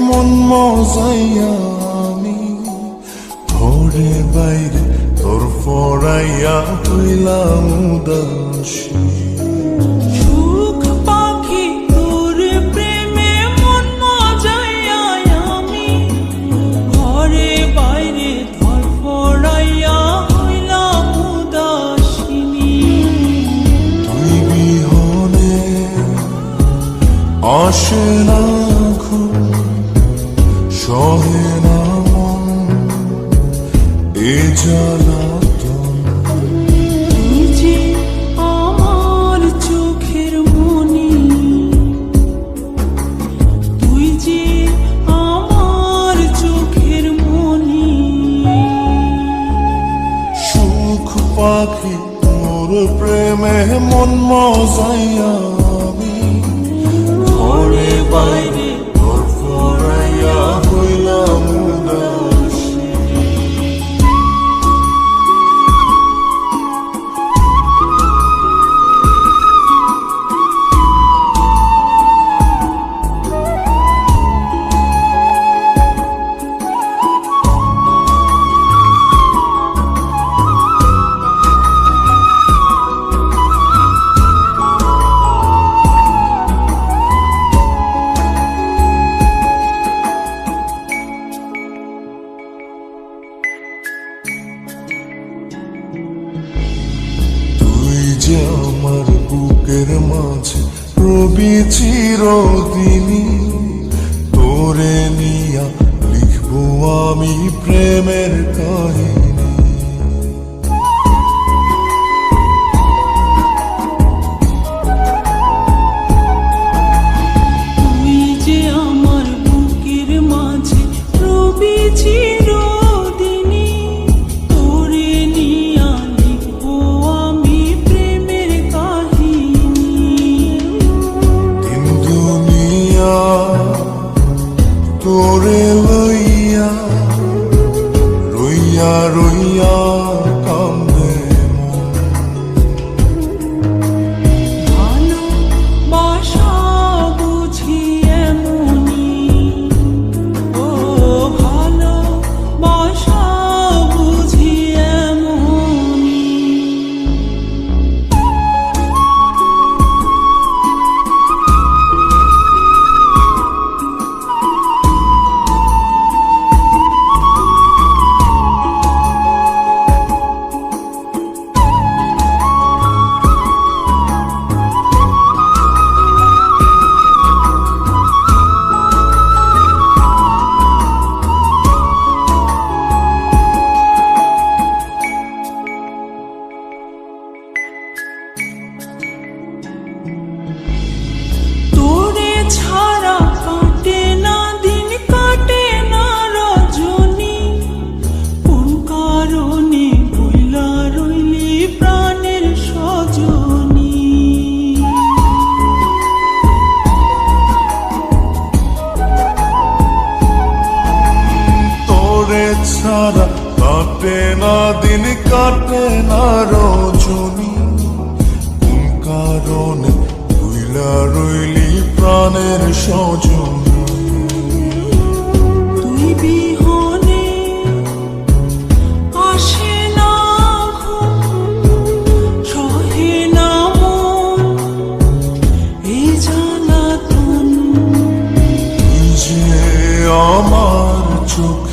মন মজাইয়া আমি ঘরে বাইরে তোর ফরাইয়া হইলাম উদাসী। সুখ পাখি তোর প্রেমে মন মজাইয়া আমি ঘরে বাইরে ধরফরাইয়া হইলাম উদাসিনী। তুই বিহনে আসে না ঘুম, সহে না মন এ জ্বালাতন। তুই যে আমার চোখের মনি, তুই যে আমার চোখের মনি। সুখ পাখি তোর প্রেমে মন মজাইয়া আমি ঘরে বাইরে তোর ফরাইয়া হইলাম উদাসী। যে আমার বুকের মাঝে রবি চিরদিনই, তোরে নিয়া লিখবো আমি প্রেমের কাহিনী। তুই যে আমার বুকের মাঝে রবি চিরদিনই, তোরে নিয়া লিখবো আমি প্রেমের কাহিনী। দিন দুনিয়া তোরে লইয়া রইয়া রইয়া কান্দে মন। ভালোবাসা বুঝি এমনি, ও ভালোবাসা বুঝি এমনি। তোরে ছাড়া কাটে না দিন, কাটে না রজনী। কোন কারণে বইলা রইলি প্রাণের সজনী। তোরে ছাড়া কাটে না দিন, কাটে না রজনী। কোন কারণে ভুইলা রইলি প্রাণের সজনী। তুই বিহনে আসে না ঘুম, সহে না মন এই জ্বালাতন। তুই যে আমার চোখ